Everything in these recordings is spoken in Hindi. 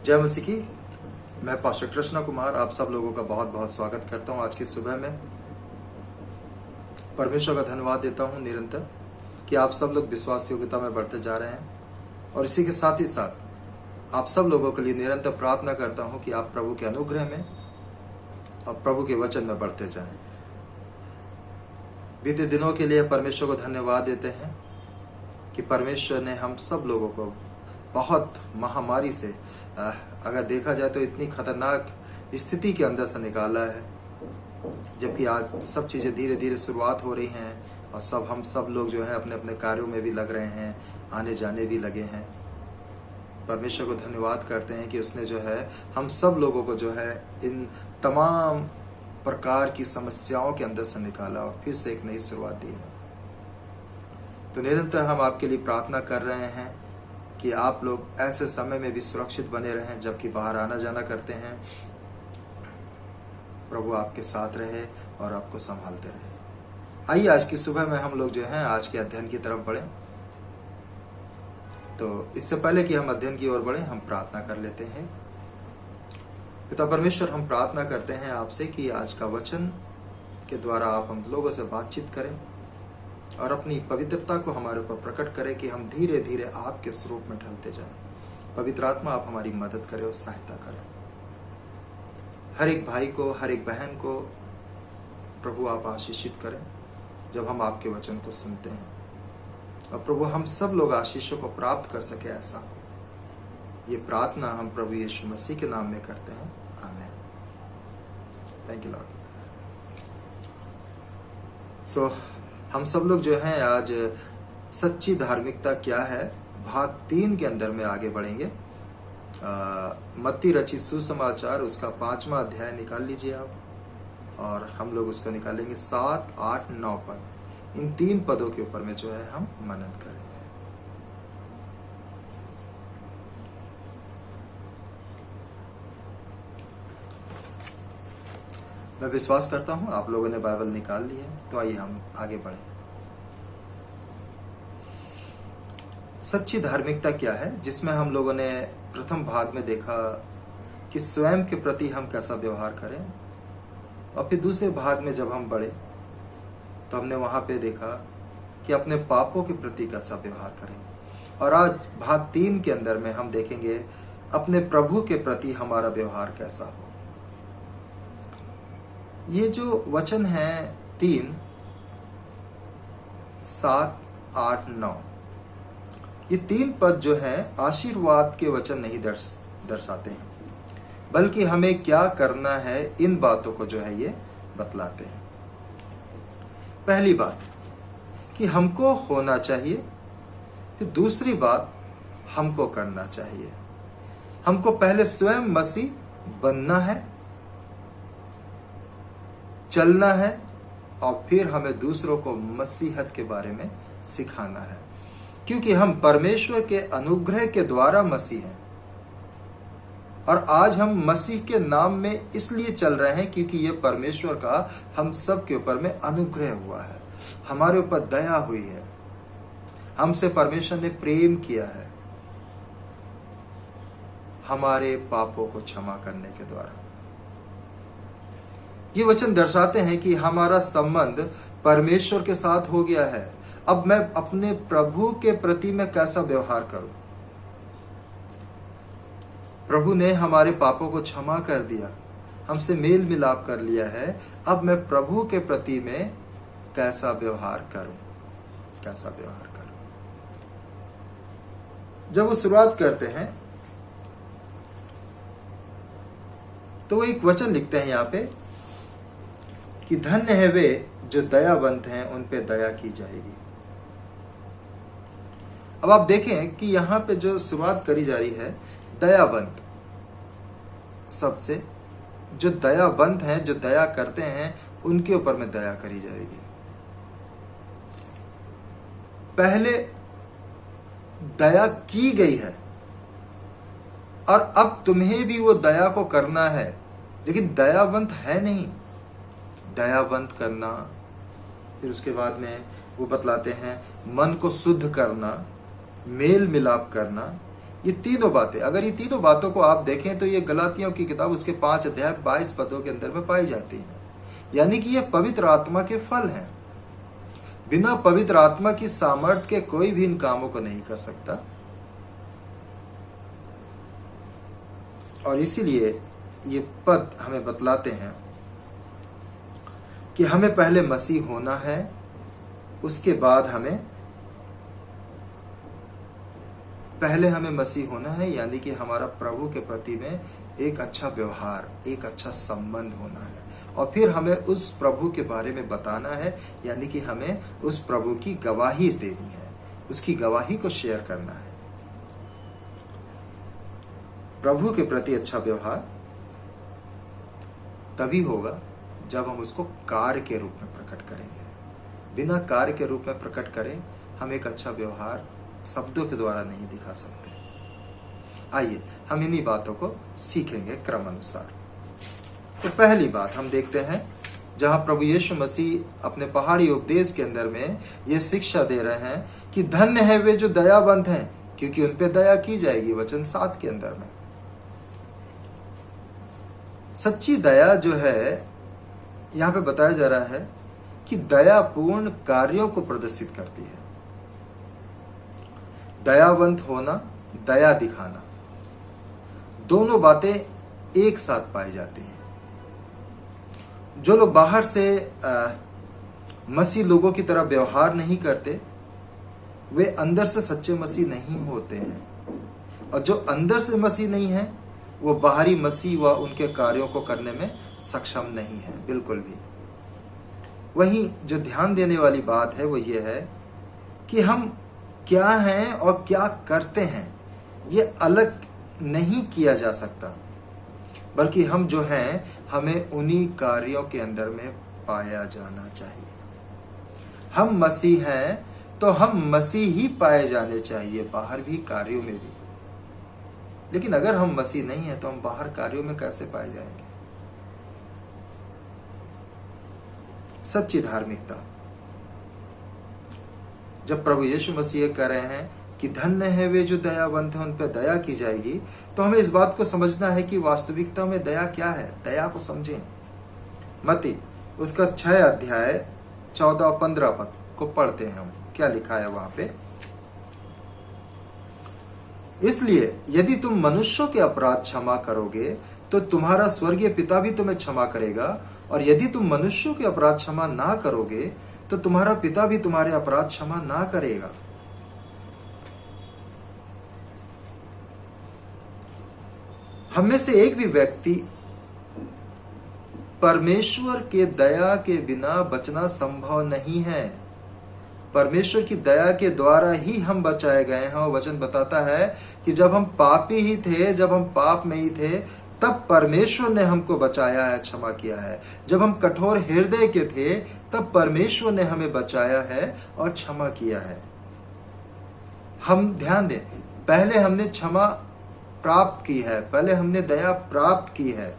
जय मसीह की। मैं पास्टर कृष्णा कुमार आप सब लोगों का बहुत बहुत स्वागत करता हूं। आज की सुबह में परमेश्वर का धन्यवाद देता हूं निरंतर कि आप सब लोग विश्वास योग्यता में बढ़ते जा रहे हैं, और इसी के साथ ही साथ आप सब लोगों के लिए निरंतर प्रार्थना करता हूं कि आप प्रभु के अनुग्रह में और प्रभु के वचन में बढ़ते जाएं। बीते दिनों के लिए परमेश्वर को धन्यवाद देते हैं कि परमेश्वर ने हम सब लोगों को बहुत महामारी से अगर देखा जाए तो इतनी खतरनाक स्थिति के अंदर से निकाला है, जबकि आज सब चीज़ें धीरे धीरे शुरुआत हो रही हैं और हम सब लोग जो है अपने अपने कार्यों में भी लग रहे हैं, आने जाने भी लगे हैं। परमेश्वर को धन्यवाद करते हैं कि उसने जो है हम सब लोगों को जो है इन तमाम प्रकार की समस्याओं के अंदर से निकाला और फिर से एक नई शुरुआत दी है। तो निरंतर हम आपके लिए प्रार्थना कर रहे हैं कि आप लोग ऐसे समय में भी सुरक्षित बने रहें, जबकि बाहर आना जाना करते हैं। प्रभु आपके साथ रहे और आपको संभालते रहे। आइए आज की सुबह में हम लोग जो हैं आज के अध्ययन की तरफ बढ़ें। तो इससे पहले कि हम अध्ययन की ओर बढ़ें, हम प्रार्थना कर लेते हैं। पिता परमेश्वर, हम प्रार्थना करते हैं आपसे कि आज का वचन के द्वारा आप हम लोगों से बातचीत करें और अपनी पवित्रता को हमारे ऊपर प्रकट करें कि हम धीरे धीरे आपके स्वरूप में ढलते जाएं। पवित्र आत्मा, आप हमारी मदद करें और सहायता करें। हर एक भाई को, हर एक बहन को प्रभु आप आशीषित करें जब हम आपके वचन को सुनते हैं, और प्रभु हम सब लोग आशीषों को प्राप्त कर सके, ऐसा हो। ये प्रार्थना हम प्रभु यीशु मसीह के नाम में करते हैं, आमीन। Thank you Lord. सो हम सब लोग जो हैं आज सच्ची धार्मिकता क्या है भाग 3 के अंदर में आगे बढ़ेंगे। मत्ती रचित सुसमाचार उसका 5वां अध्याय निकाल लीजिए आप, और हम लोग उसको निकालेंगे 7, 8, 9 पद। इन 3 पदों के ऊपर में जो है हम मनन करेंगे। मैं विश्वास करता हूं आप लोगों ने बाइबल निकाल ली है, तो आइए हम आगे बढ़ें। सच्ची धार्मिकता क्या है, जिसमें हम लोगों ने प्रथम भाग में देखा कि स्वयं के प्रति हम कैसा व्यवहार करें, और फिर दूसरे भाग में जब हम बढ़े तो हमने वहां पे देखा कि अपने पापों के प्रति कैसा व्यवहार करें, और आज भाग 3 के अंदर में हम देखेंगे अपने प्रभु के प्रति हमारा व्यवहार कैसा हो। ये जो वचन है 3, 7, 8, 9, ये 3 पद जो है आशीर्वाद के वचन नहीं दर्शाते हैं, बल्कि हमें क्या करना है इन बातों को जो है ये बतलाते हैं। पहली बात कि हमको होना चाहिए, फिर दूसरी बात हमको करना चाहिए। हमको पहले स्वयं मसीह बनना है, चलना है, और फिर हमें दूसरों को मसीहत के बारे में सिखाना है, क्योंकि हम परमेश्वर के अनुग्रह के द्वारा मसीह हैं। और आज हम मसीह के नाम में इसलिए चल रहे हैं क्योंकि ये परमेश्वर का हम सब के ऊपर में अनुग्रह हुआ है, हमारे ऊपर दया हुई है, हमसे परमेश्वर ने प्रेम किया है हमारे पापों को क्षमा करने के द्वारा। ये वचन दर्शाते हैं कि हमारा संबंध परमेश्वर के साथ हो गया है। अब मैं अपने प्रभु के प्रति मैं कैसा व्यवहार करूं। प्रभु ने हमारे पापों को क्षमा कर दिया, हमसे मेल मिलाप कर लिया है। अब मैं प्रभु के प्रति में कैसा व्यवहार करूं, कैसा व्यवहार करूं। जब वो शुरुआत करते हैं तो वो एक वचन लिखते हैं यहाँ पे कि धन्य है वे जो दयावंत हैं, उन पे दया की जाएगी। अब आप देखें कि यहां पे जो शुरुआत करी जा रही है दयावंत सबसे, जो दयावंत हैं, जो दया करते हैं, उनके ऊपर में दया करी जाएगी। पहले दया की गई है और अब तुम्हें भी वो दया को करना है, लेकिन दयावंत है नहीं। दयावंत करना, फिर उसके बाद में वो बतलाते हैं मन को शुद्ध करना, मेल मिलाप करना, ये तीनों बातें, अगर ये तीनों बातों को आप देखें तो ये गलातियों की किताब उसके 5 अध्याय 22 पदों के अंदर में पाई जाती है। यानी कि ये पवित्र आत्मा के फल हैं। बिना पवित्र आत्मा की सामर्थ्य के कोई भी इन कामों को नहीं कर सकता। और इसीलिए ये पद हमें बतलाते हैं कि हमें पहले मसीह होना है, उसके बाद हमें मसीह होना है, यानी कि हमारा प्रभु के प्रति में एक अच्छा व्यवहार, एक अच्छा संबंध होना है, और फिर हमें उस प्रभु के बारे में बताना है, यानी कि हमें उस प्रभु की गवाही देनी है, उसकी गवाही को शेयर करना है। प्रभु के प्रति अच्छा व्यवहार तभी होगा जब हम उसको कार्य के रूप में प्रकट करेंगे। बिना कार्य के रूप में प्रकट करें हम एक अच्छा व्यवहार शब्दों के द्वारा नहीं दिखा सकते। आइए हम इन्हीं बातों को सीखेंगे क्रम अनुसार। तो पहली बात हम देखते हैं, जहां प्रभु यीशु मसीह अपने पहाड़ी उपदेश के अंदर में ये शिक्षा दे रहे हैं कि धन्य है वे जो दयावंत हैं, क्योंकि उन पे दया की जाएगी। वचन 7 के अंदर में सच्ची दया जो है यहां पे बताया जा रहा है कि दया पूर्ण कार्यों को प्रदर्शित करती है। दयावंत होना, दया दिखाना, दोनों बातें एक साथ पाई जाती हैं। जो लोग बाहर से मसीह लोगों की तरह व्यवहार नहीं करते, वे अंदर से सच्चे मसीह नहीं होते हैं, और जो अंदर से मसीह नहीं है वो बाहरी मसीह व उनके कार्यों को करने में सक्षम नहीं है, बिल्कुल भी। वहीं जो ध्यान देने वाली बात है वो ये है कि हम क्या हैं और क्या करते हैं ये अलग नहीं किया जा सकता, बल्कि हम जो हैं हमें उन्हीं कार्यों के अंदर में पाया जाना चाहिए। हम मसीह हैं तो हम मसीह ही पाए जाने चाहिए, बाहर भी, कार्यों में भी। लेकिन अगर हम मसीह नहीं हैं तो हम बाहर कार्यों में कैसे पाए जाएंगे? सच्ची धार्मिकता, जब प्रभु यीशु मसीह कह रहे हैं कि धन्य है वे जो दयावंत हैं, उन पर दया की जाएगी, तो हमें इस बात को समझना है कि वास्तविकता में दया क्या है। दया को समझें। मत्ती उसका 6 अध्याय 14 और 15 पद को पढ़ते हैं हम। क्या लिखा है वहां पे? इसलिए यदि तुम मनुष्यों के अपराध क्षमा करोगे तो तुम्हारा स्वर्गीय पिता भी तुम्हें क्षमा करेगा, और यदि तुम मनुष्यों के अपराध क्षमा ना करोगे तो तुम्हारा पिता भी तुम्हारे अपराध क्षमा ना करेगा। हम में से एक भी व्यक्ति परमेश्वर के दया के बिना बचना संभव नहीं है। परमेश्वर की दया के द्वारा ही हम बचाए गए हैं। और वचन बताता है कि जब हम पापी ही थे, जब हम पाप में ही थे, तब परमेश्वर ने हमको बचाया है, क्षमा किया है। जब हम कठोर हृदय के थे तब परमेश्वर ने हमें बचाया है और क्षमा किया है। हम ध्यान दें, पहले हमने क्षमा प्राप्त की है, पहले हमने दया प्राप्त की है।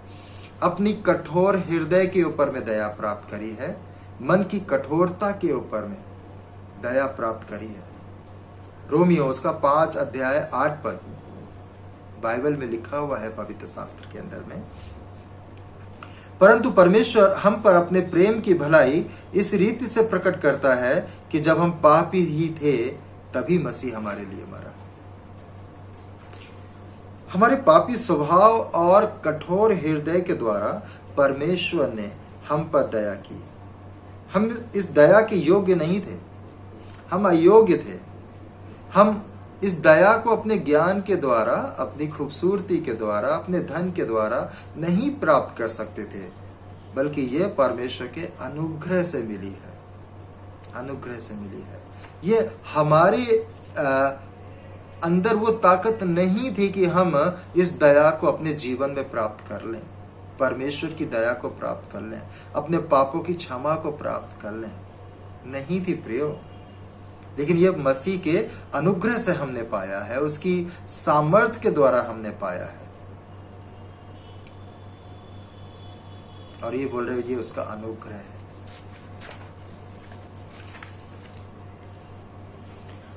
अपनी कठोर हृदय के ऊपर में दया प्राप्त करी है, मन की कठोरता के ऊपर में दया प्राप्त करी है। रोमियो उसका 5 अध्याय 8 पद बाइबल में लिखा हुआ है, पवित्र शास्त्र के अंदर में। परंतु परमेश्वर हम पर अपने प्रेम की भलाई इस रीति से प्रकट करता है कि जब हम पापी ही थे तभी मसीह हमारे लिए मरा। हमारे पापी स्वभाव और कठोर हृदय के द्वारा परमेश्वर ने हम पर दया की। हम इस दया के योग्य नहीं थे, हम अयोग्य थे। हम इस दया को अपने ज्ञान के द्वारा, अपनी खूबसूरती के द्वारा, अपने धन के द्वारा नहीं प्राप्त कर सकते थे, बल्कि ये परमेश्वर के अनुग्रह से मिली है, अनुग्रह से मिली है। ये हमारे अंदर वो ताकत नहीं थी कि हम इस दया को अपने जीवन में प्राप्त कर लें, परमेश्वर की दया को प्राप्त कर लें, अपने पापों की क्षमा को प्राप्त कर लें, नहीं थी प्रियो। लेकिन ये मसीह के अनुग्रह से हमने पाया है, उसकी सामर्थ्य के द्वारा हमने पाया है। और ये बोल रहे हो ये उसका अनुग्रह है।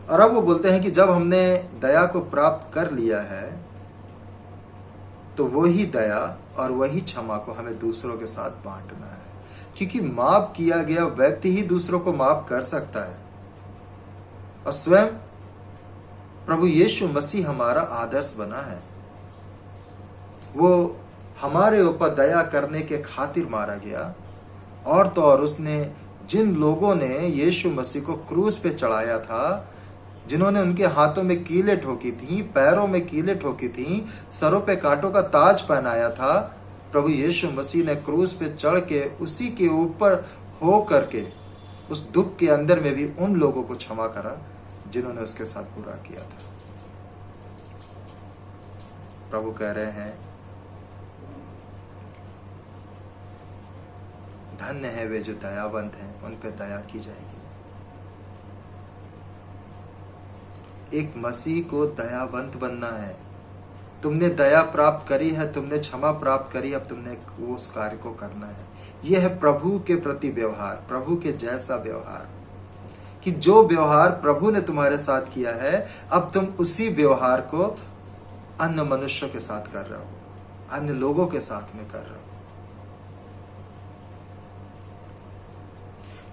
और अब वो बोलते हैं कि जब हमने दया को प्राप्त कर लिया है तो वही दया और वही क्षमा को हमें दूसरों के साथ बांटना है, क्योंकि माफ किया गया व्यक्ति ही दूसरों को माफ कर सकता है। और स्वयं प्रभु यीशु मसीह हमारा आदर्श बना है। वो हमारे ऊपर दया करने के खातिर मारा गया, और तो और उसने जिन लोगों ने यीशु मसीह को क्रूस पे चढ़ाया था, जिन्होंने उनके हाथों में कीले ठोकी थी, पैरों में कीले ठोकी थी, सरों पे कांटों का ताज पहनाया था, प्रभु यीशु मसीह ने क्रूस पे चढ़ के उसी के ऊपर हो करके उस दुख के अंदर में भी उन लोगों को क्षमा करा जिन्होंने उसके साथ बुरा किया था। प्रभु कह रहे हैं, धन्य है वे जो दयावंत हैं, उन पे दया की जाएगी। एक मसीह को दयावंत बनना है। तुमने दया प्राप्त करी है, तुमने क्षमा प्राप्त करी, अब तुमने उस कार्य को करना है। यह है प्रभु के प्रति व्यवहार, प्रभु के जैसा व्यवहार, कि जो व्यवहार प्रभु ने तुम्हारे साथ किया है, अब तुम उसी व्यवहार को अन्य मनुष्यों के साथ कर रहे हो, अन्य लोगों के साथ में कर रहे हो।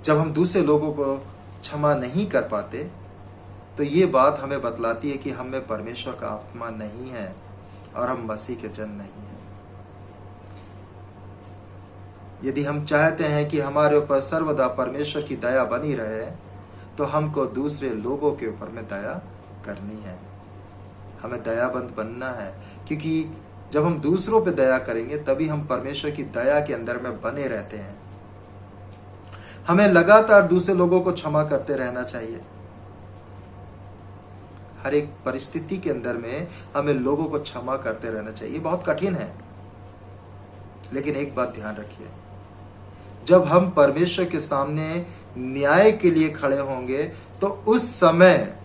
जब हम दूसरे लोगों को क्षमा नहीं कर पाते तो ये बात हमें बतलाती है कि हम में परमेश्वर का आत्मा नहीं है और हम मसीह के जन नहीं हैं। यदि हम चाहते हैं कि हमारे ऊपर सर्वदा परमेश्वर की दया बनी रहे, तो हमको दूसरे लोगों के ऊपर में दया करनी है, हमें दयाबंद बनना है, क्योंकि जब हम दूसरों पे दया करेंगे तभी हम परमेश्वर की दया के अंदर में बने रहते हैं। हमें लगातार दूसरे लोगों को क्षमा करते रहना चाहिए। हर एक परिस्थिति के अंदर में हमें लोगों को क्षमा करते रहना चाहिए। बहुत कठिन है, लेकिन एक बात ध्यान रखिए, जब हम परमेश्वर के सामने न्याय के लिए खड़े होंगे तो उस समय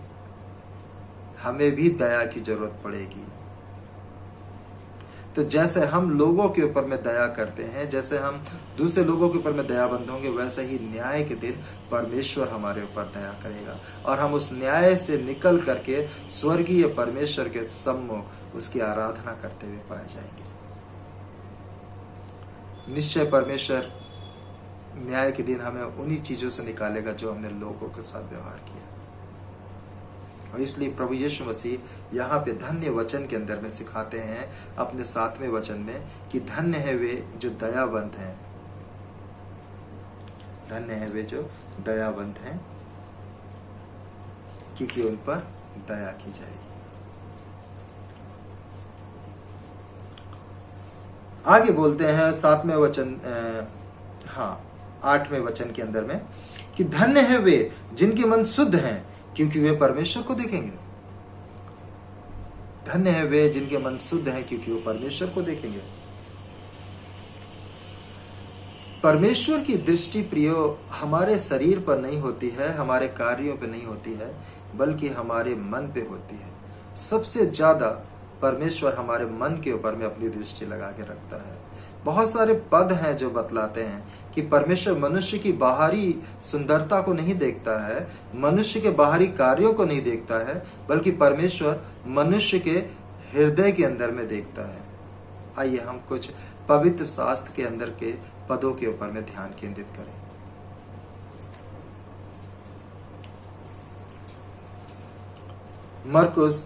हमें भी दया की जरूरत पड़ेगी। तो जैसे हम लोगों के ऊपर में दया करते हैं, जैसे हम दूसरे लोगों के ऊपर में दयाबंद होंगे, वैसे ही न्याय के दिन परमेश्वर हमारे ऊपर दया करेगा और हम उस न्याय से निकल करके स्वर्गीय परमेश्वर के सम्मुख उसकी आराधना करते हुए पाए जाएंगे। निश्चय परमेश्वर न्याय के दिन हमें उन्हीं चीजों से निकालेगा जो हमने लोगों के साथ व्यवहार किया। और इसलिए प्रभु यीशु मसीह यहाँ पे धन्य वचन के अंदर में सिखाते हैं अपने 7वें वचन में कि धन्य है वे जो दयावंत हैं, धन्य है वे जो दयावंत हैं, क्योंकि उन पर दया की जाएगी। आगे बोलते हैं 7वें वचन 8वें वचन के अंदर में कि धन्य है वे जिनके मन शुद्ध हैं, क्योंकि वे परमेश्वर को देखेंगे। धन्य है वे जिनके मन शुद्ध हैं, क्योंकि वो परमेश्वर को देखेंगे। परमेश्वर की दृष्टि प्रियो हमारे शरीर पर नहीं होती है, हमारे कार्यों पर नहीं होती है, बल्कि हमारे मन पे होती है। सबसे ज्यादा परमेश्वर हमारे मन के ऊपर में अपनी दृष्टि लगा के रखता है। बहुत सारे पद हैं जो बतलाते हैं कि परमेश्वर मनुष्य की बाहरी सुंदरता को नहीं देखता है, मनुष्य के बाहरी कार्यों को नहीं देखता है, बल्कि परमेश्वर मनुष्य के हृदय के अंदर में देखता है। आइए हम कुछ पवित्र शास्त्र के अंदर के पदों के ऊपर में ध्यान केंद्रित करें। मरकुस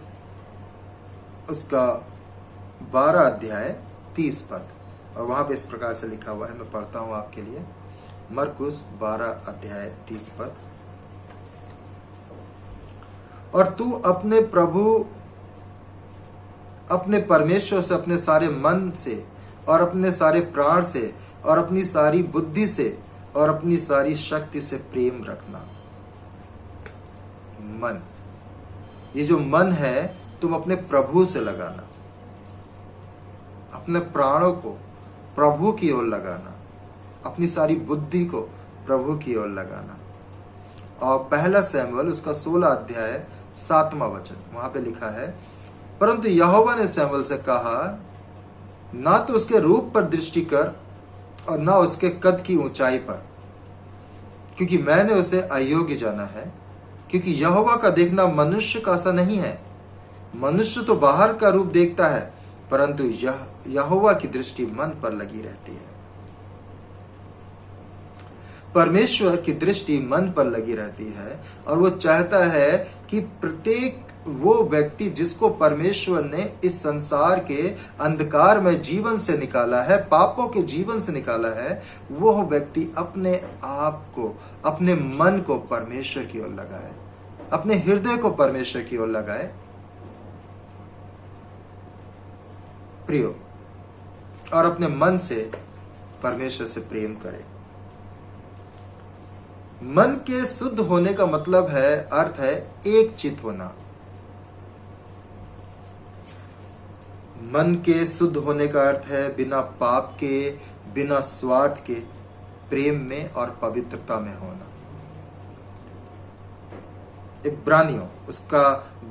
उसका 12 अध्याय 30 पद, और वहां पे इस प्रकार से लिखा हुआ है, मैं पढ़ता हूं आपके लिए। मरकुस 12 अध्याय 30 पद, और तू अपने प्रभु अपने परमेश्वर से अपने सारे मन से और अपने सारे प्राण से और अपनी सारी बुद्धि से और अपनी सारी शक्ति से प्रेम रखना। मन, ये जो मन है तुम अपने प्रभु से लगाना, अपने प्राणों को प्रभु की ओर लगाना, अपनी सारी बुद्धि को प्रभु की ओर लगाना। और पहला शमूएल उसका 16 अध्याय 7वां वचन, वहां पे लिखा है, परंतु यहोवा ने शमूएल से कहा, ना तो उसके रूप पर दृष्टि कर और ना उसके कद की ऊंचाई पर, क्योंकि मैंने उसे अयोग्य जाना है क्योंकि यहोवा का देखना मनुष्य का सा नहीं है। मनुष्य तो बाहर का रूप देखता है, परंतु यहोवा की दृष्टि मन पर लगी रहती है। परमेश्वर की दृष्टि मन पर लगी रहती है और वो चाहता है कि प्रत्येक वो व्यक्ति जिसको परमेश्वर ने इस संसार के अंधकार में जीवन से निकाला है, पापों के जीवन से निकाला है, वो व्यक्ति अपने आप को, अपने मन को परमेश्वर की ओर लगाए, अपने हृदय को परमेश्वर की ओर लगाए। प्रियो, और अपने मन से परमेश्वर से प्रेम करे। मन के शुद्ध होने का मतलब है, अर्थ है एक चित होना। मन के शुद्ध होने का अर्थ है बिना पाप के, बिना स्वार्थ के प्रेम में और पवित्रता में होना। इब्रानियों उसका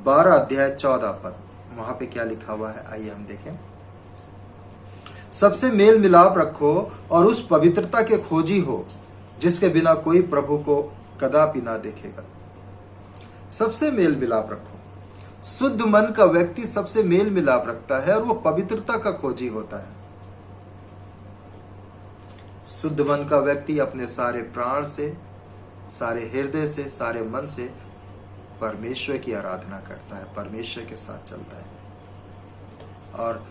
12 अध्याय 14 पद, वहां पे क्या लिखा हुआ है, आइए हम देखें। सबसे मेल मिलाप रखो और उस पवित्रता के खोजी हो जिसके बिना कोई प्रभु को कदापि ना देखेगा। सबसे मेल मिलाप रखो। शुद्ध मन का व्यक्ति सबसे मेल मिलाप रखता है और वो पवित्रता का खोजी होता है। शुद्ध मन का व्यक्ति अपने सारे प्राण से, सारे हृदय से, सारे मन से परमेश्वर की आराधना करता है, परमेश्वर के साथ चलता है। और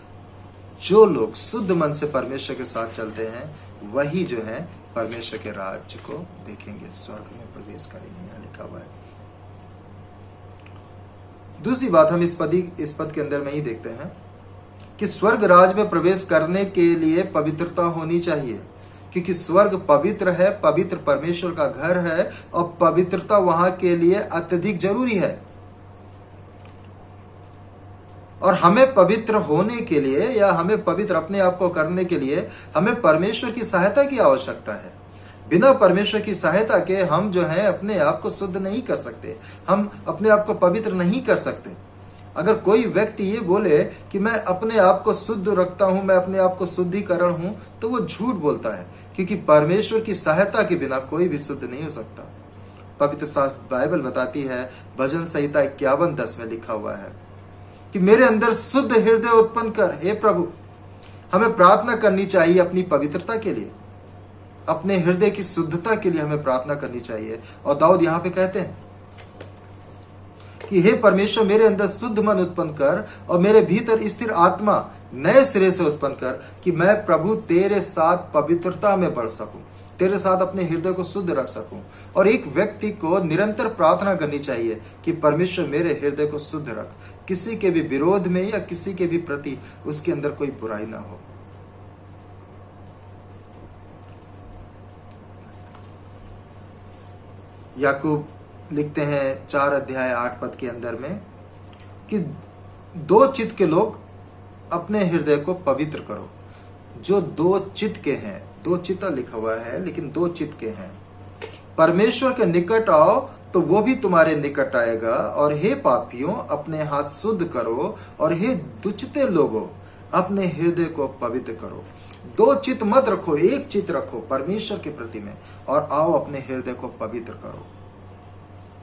जो लोग शुद्ध मन से परमेश्वर के साथ चलते हैं वही जो है परमेश्वर के राज्य को देखेंगे, स्वर्ग में प्रवेश करेंगे, यहाँ लिखा हुआ है। दूसरी बात हम इस पद के अंदर में ही देखते हैं कि स्वर्ग राज में प्रवेश करने के लिए पवित्रता होनी चाहिए, क्योंकि स्वर्ग पवित्र है, पवित्र परमेश्वर का घर है और पवित्रता वहां के लिए अत्यधिक जरूरी है। और हमें पवित्र होने के लिए या हमें पवित्र अपने आप को करने के लिए हमें परमेश्वर की सहायता की आवश्यकता है। बिना परमेश्वर की सहायता के हम जो है अपने आप को शुद्ध नहीं कर सकते, हम अपने आप को पवित्र नहीं कर सकते। अगर कोई व्यक्ति ये बोले कि मैं अपने आप को शुद्ध रखता हूं, मैं अपने आप को शुद्धिकरण हूं, तो वो झूठ बोलता है, क्योंकि परमेश्वर की सहायता के बिना कोई भी शुद्ध नहीं हो सकता। पवित्र शास्त्र बाइबल बताती है, भजन संहिता 51:10 में लिखा हुआ है कि मेरे अंदर शुद्ध हृदय उत्पन्न कर हे प्रभु। हमें प्रार्थना करनी चाहिए अपनी पवित्रता के लिए, अपने हृदय की शुद्धता के लिए हमें प्रार्थना करनी चाहिए। और दाऊद यहां पे कहते हैं कि हे परमेश्वर मेरे अंदर शुद्ध मन उत्पन्न कर और मेरे भीतर स्थिर आत्मा नए सिरे से उत्पन्न कर, कि मैं प्रभु तेरे साथ पवित्रता में बढ़ सकूं, तेरे साथ अपने हृदय को शुद्ध रख सकूं। और एक व्यक्ति को निरंतर प्रार्थना करनी चाहिए कि परमेश्वर मेरे हृदय को शुद्ध रख, किसी के भी विरोध में या किसी के भी प्रति उसके अंदर कोई बुराई ना हो। याकूब लिखते हैं 4 अध्याय 8 पद के अंदर में कि 2 चित्त के लोग अपने हृदय को पवित्र करो। जो 2 चित्त के हैं, 2 चित्त लिखा हुआ है लेकिन 2 चित्त के हैं। परमेश्वर के निकट आओ तो वो भी तुम्हारे निकट आएगा। और हे पापियों अपने हाथ शुद्ध करो, और हे दुष्टते लोगों अपने हृदय को पवित्र करो। 2 चित्त मत रखो, एक चित्त रखो परमेश्वर के प्रति में, और आओ अपने हृदय को पवित्र करो।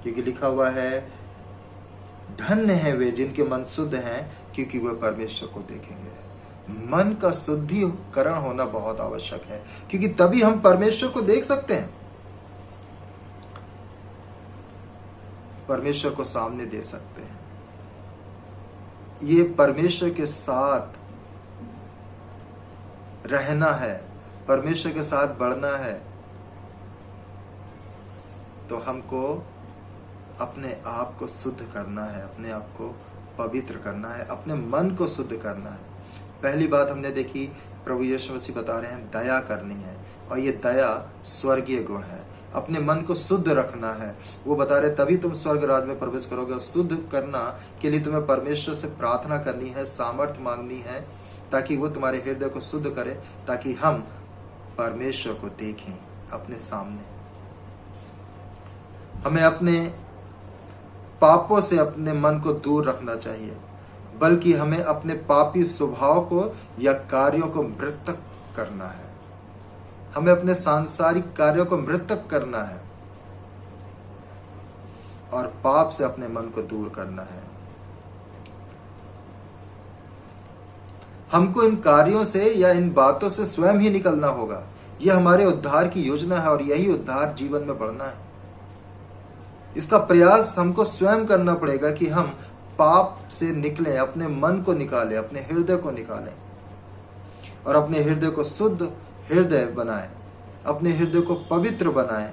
क्योंकि लिखा हुआ है धन्य है वे जिनके मन शुद्ध हैं, क्योंकि वे परमेश्वर को देखेंगे। मन का शुद्धिकरण होना बहुत आवश्यक है, क्योंकि तभी हम परमेश्वर को देख सकते हैं, परमेश्वर को सामने दे सकते हैं। ये परमेश्वर के साथ रहना है, परमेश्वर के साथ बढ़ना है, तो हमको अपने आप को शुद्ध करना है, अपने आप को पवित्र करना है, अपने मन को शुद्ध करना है। पहली बात हमने देखी, प्रभु यीशु मसीह बता रहे हैं दया करनी है, और ये दया स्वर्गीय गुण है। अपने मन को शुद्ध रखना है, वो बता रहे तभी तुम स्वर्ग राज में प्रवेश करोगे। और शुद्ध करना के लिए तुम्हें परमेश्वर से प्रार्थना करनी है, सामर्थ्य मांगनी है, ताकि वो तुम्हारे हृदय को शुद्ध करे, ताकि हम परमेश्वर को देखें अपने सामने। हमें अपने पापों से अपने मन को दूर रखना चाहिए, बल्कि हमें अपने पापी स्वभाव को या कार्यों को मृतक करना है। हमें अपने सांसारिक कार्यों को मृतक करना है और पाप से अपने मन को दूर करना है। हमको इन कार्यों से या इन बातों से स्वयं ही निकलना होगा। यह हमारे उद्धार की योजना है और यही उद्धार जीवन में बढ़ना है। इसका प्रयास हमको स्वयं करना पड़ेगा कि हम पाप से निकलें, अपने मन को निकालें, अपने हृदय को निकालें और अपने हृदय को शुद्ध हृदय बनाएं, अपने हृदय को पवित्र बनाएं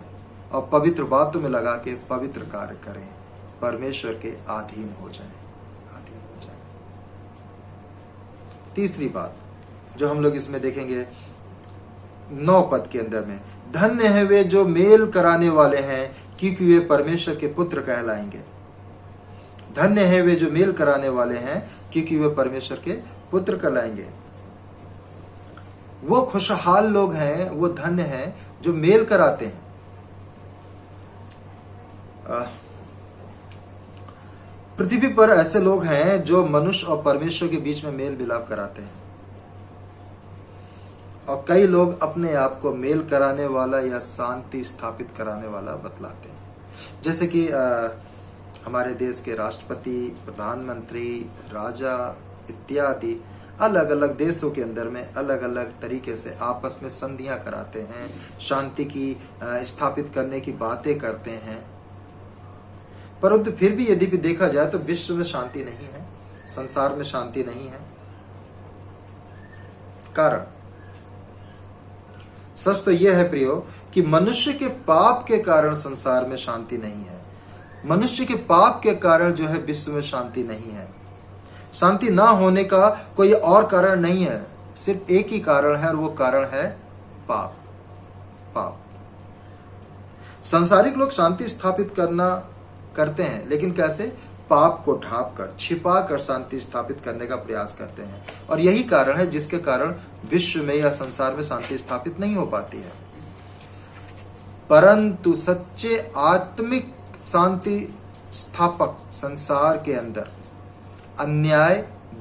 और पवित्र बातों में लगा के पवित्र कार्य करें, परमेश्वर के अधीन हो जाएं। तीसरी बात जो हम लोग इसमें देखेंगे 9 पद के अंदर में, धन्य है वे जो मेल कराने वाले हैं क्योंकि वे परमेश्वर के पुत्र कहलाएंगे। धन्य है वे जो मेल कराने वाले हैं क्योंकि वे परमेश्वर के पुत्र कहलाएंगे। वो खुशहाल लोग हैं, वो धन्य हैं जो मेल कराते हैं। पृथ्वी पर ऐसे लोग हैं जो मनुष्य और परमेश्वर के बीच में मेल मिलाप कराते हैं और कई लोग अपने आप को मेल कराने वाला या शांति स्थापित कराने वाला बतलाते हैं। जैसे कि हमारे देश के राष्ट्रपति, प्रधानमंत्री, राजा इत्यादि अलग अलग देशों के अंदर में अलग अलग तरीके से आपस में संधियां कराते हैं, शांति की स्थापित करने की बातें करते हैं। परंतु फिर भी यदि भी देखा जाए तो विश्व में शांति नहीं है, संसार में शांति नहीं है। कारण सच तो यह है प्रियो कि मनुष्य के पाप के कारण संसार में शांति नहीं है। मनुष्य के पाप के कारण जो है विश्व में शांति नहीं है। शांति ना होने का कोई और कारण नहीं है, सिर्फ एक ही कारण है और वो कारण है पाप। पाप। सांसारिक लोग शांति स्थापित करते हैं, लेकिन कैसे? पाप को ढांप कर, छिपा कर शांति स्थापित करने का प्रयास करते हैं और यही कारण है जिसके कारण विश्व में या संसार में शांति स्थापित नहीं हो पाती है। परंतु सच्चे आत्मिक शांति स्थापक संसार के अंदर अन्याय,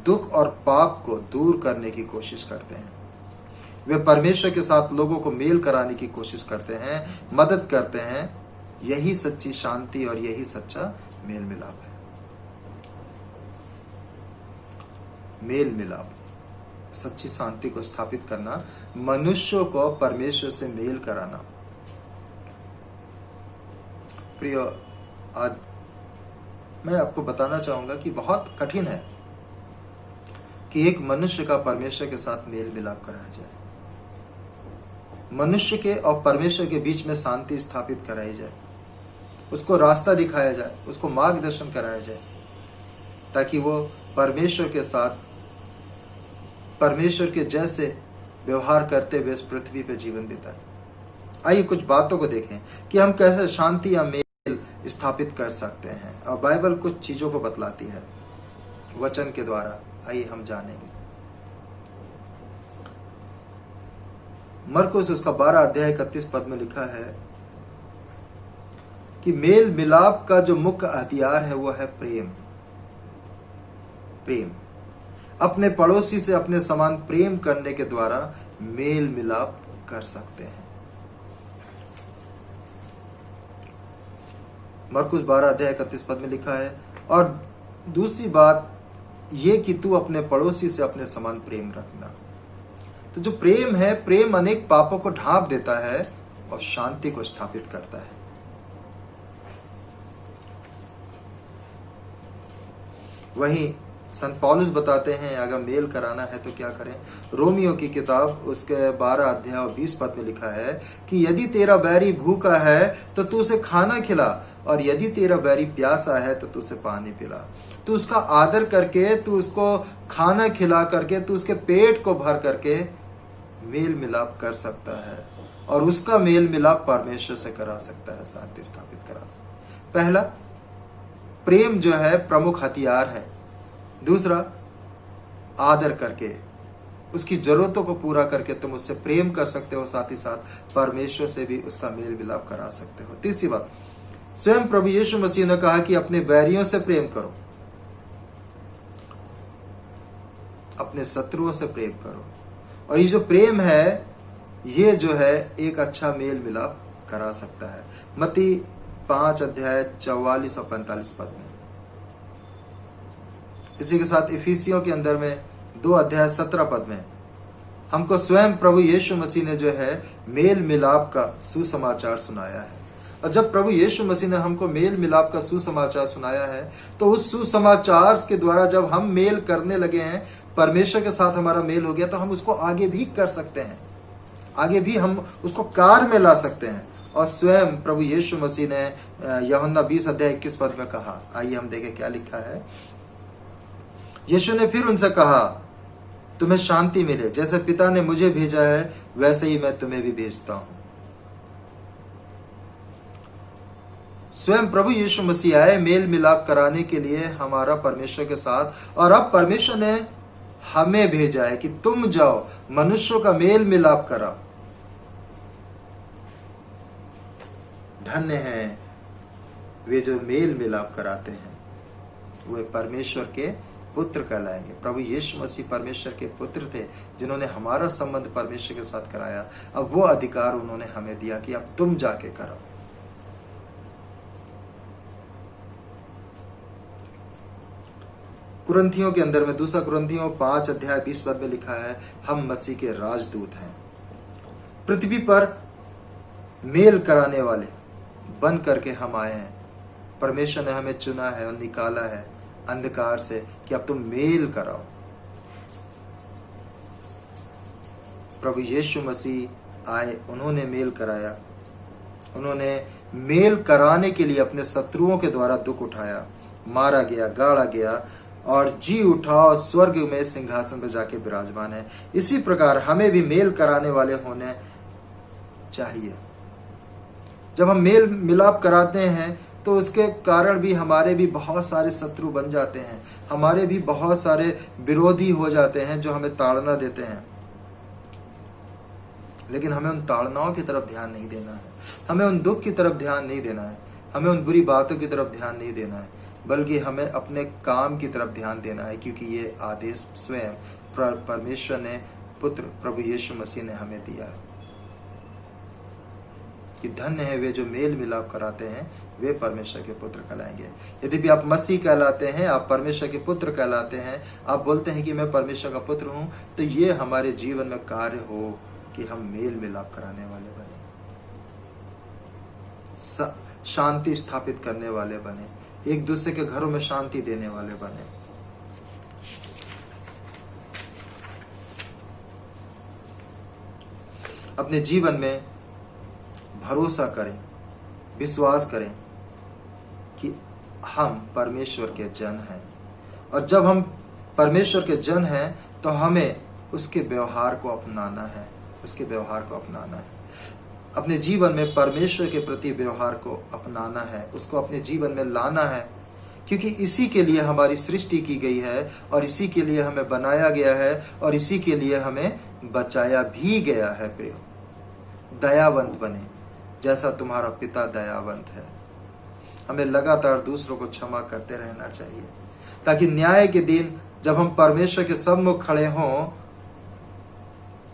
दुख और पाप को दूर करने की कोशिश करते हैं। वे परमेश्वर के साथ लोगों को मेल कराने की कोशिश करते हैं, मदद करते हैं। यही सच्ची शांति और यही सच्चा मेल मिलाप है। मेल मिलाप, सच्ची शांति को स्थापित करना, मनुष्यों को परमेश्वर से मेल कराना। प्रिय, आज मैं आपको बताना चाहूंगा कि बहुत कठिन है कि एक मनुष्य का परमेश्वर के साथ मेल मिलाप कराया जाए, मनुष्य के और परमेश्वर के बीच में शांति स्थापित कराई जाए, उसको रास्ता दिखाया जाए, उसको मार्गदर्शन कराया जाए, ताकि वो परमेश्वर के साथ, परमेश्वर के जैसे व्यवहार करते हुए इस पृथ्वी पे जीवन बिताए। आइए कुछ बातों को देखें कि हम कैसे शांति या मेल स्थापित कर सकते हैं, और बाइबल कुछ चीजों को बतलाती है वचन के द्वारा। आइए हम जानेंगे। मरकुस उसका 12 अध्याय 31 पद में लिखा है कि मेल मिलाप का जो मुख्य हथियार है वो है प्रेम। प्रेम, अपने पड़ोसी से अपने समान प्रेम करने के द्वारा मेल मिलाप कर सकते हैं। मरकुस 12 अध्याय 31 पद में लिखा है, और दूसरी बात ये कि तू अपने पड़ोसी से अपने समान प्रेम रखना। तो जो प्रेम है, प्रेम अनेक पापों को ढांप देता है और शांति को स्थापित करता है। वहीं संत पौलुस बताते हैं अगर मेल कराना है तो क्या करें। रोमियो की किताब उसके 12 अध्याय और 20 पद में लिखा है कि यदि तेरा बैरी भूखा है तो तू उसे खाना खिला, और यदि तेरा बैरी प्यासा है तो तू उसे पानी पिला। तू उसका आदर करके, तू उसको खाना खिला करके, तू उसके पेट को भर करके मेल मिलाप कर सकता है, और उसका मेल मिलाप परमेश्वर से करा सकता है, शांति स्थापित करा सकता है। पहला, प्रेम जो है प्रमुख हथियार है। दूसरा, आदर करके, उसकी जरूरतों को पूरा करके तुम उससे प्रेम कर सकते हो, साथ ही साथ परमेश्वर से भी उसका मेल मिलाप करा सकते हो। तीसरी बात, स्वयं प्रभु यीशु मसीह ने कहा कि अपने बैरियों से प्रेम करो, अपने शत्रुओं से प्रेम करो, और ये जो प्रेम है ये जो है एक अच्छा मेल मिलाप करा सकता है। मत्ती 5 अध्याय 44 और 45 पद में। इसी के साथ इफिसियों के अंदर में 2 अध्याय 17 पद में हमको स्वयं प्रभु यीशु मसीह ने जो है मेल मिलाप का सुसमाचार सुनाया है। और जब प्रभु यीशु मसीह ने हमको मेल मिलाप का सुसमाचार सुनाया है, तो उस सुसमाचार के द्वारा जब हम मेल करने लगे हैं, परमेश्वर के साथ हमारा मेल हो गया, तो हम उसको आगे भी कर सकते हैं, आगे भी हम उसको कार्य में ला सकते हैं। और स्वयं प्रभु यीशु मसीह ने यूहन्ना 20 अध्याय 21 पद में कहा, आइए हम देखें क्या लिखा है। यीशु ने फिर उनसे कहा, तुम्हें शांति मिले, जैसे पिता ने मुझे भेजा है वैसे ही मैं तुम्हें भी भेजता हूं। स्वयं प्रभु यीशु मसीह आए मेल मिलाप कराने के लिए हमारा परमेश्वर के साथ, और अब परमेश्वर ने हमें भेजा है कि तुम जाओ मनुष्यों का मेल मिलाप कराओ। धन्य हैं वे जो मेल मिलाप कराते हैं, वे परमेश्वर के पुत्र कहलाएंगे। प्रभु यीशु मसीह परमेश्वर के पुत्र थे, जिन्होंने हमारा संबंध परमेश्वर के साथ कराया। अब वो अधिकार उन्होंने हमें दिया कि अब तुम जाके करो। कुरिन्थियों के अंदर में 2 कुरिन्थियों 5 अध्याय 20 पद में लिखा है, हम मसीह के राजदूत हैं, पृथ्वी पर मेल कराने वाले बन करके हम आए हैं। परमेश्वर ने हमें चुना है और निकाला है अंधकार से कि अब तुम मेल कराओ। प्रभु यीशु मसीह आए, उन्होंने मेल कराया, उन्होंने मेल कराने के लिए अपने शत्रुओं के द्वारा दुख उठाया, मारा गया, गाड़ा गया और जी उठा और स्वर्ग में सिंहासन पर जाके विराजमान है। इसी प्रकार हमें भी मेल कराने वाले होने चाहिए। जब हम मेल मिलाप कराते हैं तो उसके कारण भी हमारे भी बहुत सारे शत्रु बन जाते हैं, हमारे भी बहुत सारे विरोधी हो जाते हैं जो हमें ताड़ना देते हैं। लेकिन हमें उन ताड़नाओं की तरफ ध्यान नहीं देना है, हमें उन दुख की तरफ ध्यान नहीं देना है, हमें उन बुरी बातों की तरफ ध्यान नहीं देना है, बल्कि हमें अपने काम की तरफ ध्यान देना है, क्योंकि ये आदेश स्वयं परमेश्वर ने पुत्र प्रभु यीशु मसीह ने हमें दिया है कि धन्य है वे जो मेल मिलाप कराते हैं, वे परमेश्वर के पुत्र कहलाएंगे। यदि भी आप मसीह कहलाते हैं, आप परमेश्वर के पुत्र कहलाते हैं, आप बोलते हैं कि मैं परमेश्वर का पुत्र हूं, तो ये हमारे जीवन में कार्य हो कि हम मेल मिलाप कराने वाले बने, शांति स्थापित करने वाले बने, एक दूसरे के घरों में शांति देने वाले बने। अपने जीवन में भरोसा करें, विश्वास करें कि हम परमेश्वर के जन हैं, और जब हम परमेश्वर के जन हैं तो हमें उसके व्यवहार को अपनाना है, उसके व्यवहार को अपनाना है। अपने जीवन में परमेश्वर के प्रति व्यवहार को अपनाना है, उसको अपने जीवन में लाना है, क्योंकि इसी के लिए हमारी सृष्टि की गई है और इसी के लिए हमें बनाया गया है और इसी के लिए हमें बचाया भी गया है। प्रिय, दयावंत बने जैसा तुम्हारा पिता दयावंत है। हमें लगातार दूसरों को क्षमा करते रहना चाहिए, ताकि न्याय के दिन जब हम परमेश्वर के सम्मुख खड़े हों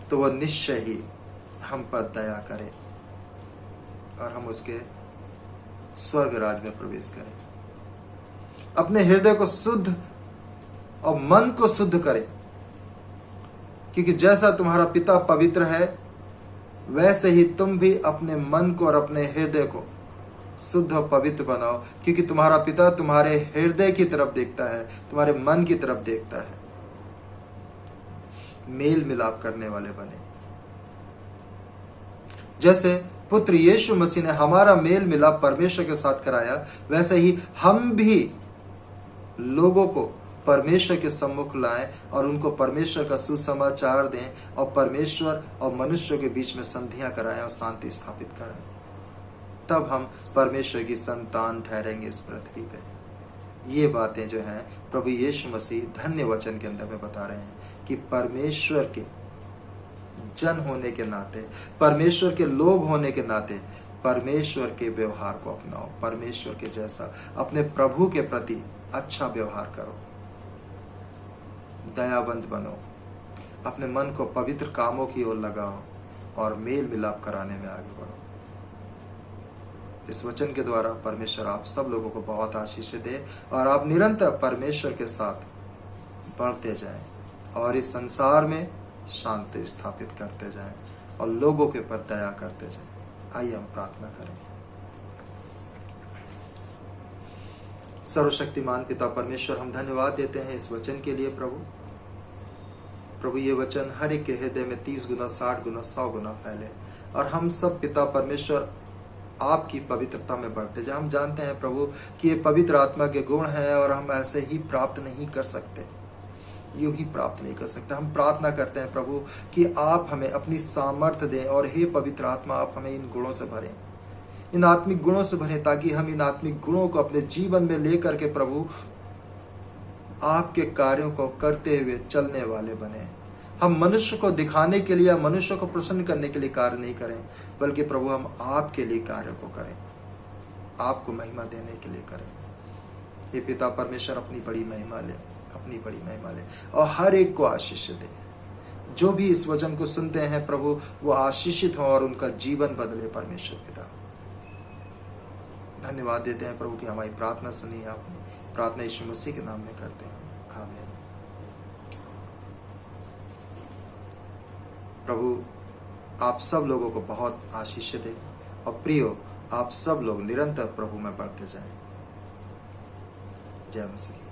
तो वह निश्चय ही हम पर दया करे और हम उसके स्वर्ग राज में प्रवेश करें। अपने हृदय को शुद्ध और मन को शुद्ध करें, क्योंकि जैसा तुम्हारा पिता पवित्र है वैसे ही तुम भी अपने मन को और अपने हृदय को शुद्ध और पवित्र बनाओ, क्योंकि तुम्हारा पिता तुम्हारे हृदय की तरफ देखता है, तुम्हारे मन की तरफ देखता है। मेल मिलाप करने वाले बने, जैसे पुत्र यीशु मसीह ने हमारा मेल मिलाप परमेश्वर के साथ कराया, वैसे ही हम भी लोगों को परमेश्वर के सम्मुख लाएं और उनको परमेश्वर का सुसमाचार दें और परमेश्वर और मनुष्यों के बीच में संधियां कराएं और शांति स्थापित करें। तब हम परमेश्वर की संतान ठहरेंगे इस पृथ्वी पे। ये बातें जो हैं प्रभु यीशु मसीह धन्य वचन के अंदर में बता रहे हैं कि परमेश्वर के जन होने के नाते, परमेश्वर के लोग होने के नाते परमेश्वर के व्यवहार को अपनाओ, परमेश्वर के जैसा अपने प्रभु के प्रति अच्छा व्यवहार करो, दयावंत बनो, अपने मन को पवित्र कामों की ओर लगाओ और मेल मिलाप कराने में आगे बढ़ो। इस वचन के द्वारा परमेश्वर आप सब लोगों को बहुत आशीष दे और आप निरंतर परमेश्वर के साथ बढ़ते जाएं और इस संसार में शांति स्थापित करते जाएं और लोगों के पर दया करते जाएं। आइए हम प्रार्थना करें। सर्वशक्तिमान पिता परमेश्वर, हम धन्यवाद देते हैं इस वचन के लिए। प्रभु ये वचन हर एक के हृदय में 30 गुना, 60 गुना, 100 गुना फैले और हम सब पिता परमेश्वर आपकी पवित्रता में बढ़ते जाए। हम जानते हैं प्रभु कि ये पवित्र आत्मा के गुण हैं और हम ऐसे ही प्राप्त नहीं कर सकते, यूं ही प्राप्त नहीं कर सकते। हम प्रार्थना करते हैं प्रभु कि आप हमें अपनी सामर्थ्य दें और हे पवित्र आत्मा आप हमें इन गुणों से भरें, इन आत्मिक गुणों से भरें, ताकि हम इन आत्मिक गुणों को अपने जीवन में लेकर के प्रभु आपके कार्यों को करते हुए चलने वाले बने। हम मनुष्य को दिखाने के लिए, मनुष्य को प्रसन्न करने के लिए कार्य नहीं करें, बल्कि प्रभु हम आपके लिए कार्य को करें, आपको महिमा देने के लिए करें। हे पिता परमेश्वर, अपनी बड़ी महिमा ले, अपनी बड़ी महिमा ले और हर एक को आशीष दे। जो भी इस वचन को सुनते हैं प्रभु, वो आशीषित हो और उनका जीवन बदले। परमेश्वर पिता धन्यवाद देते हैं प्रभु कि हमारी प्रार्थना सुनी आपने। प्रार्थना यीशु मसीह के नाम में करते हैं, आमीन। प्रभु आप सब लोगों को बहुत आशीष दे और प्रियो आप सब लोग निरंतर प्रभु में बढ़ते जाएं। जय मसीह।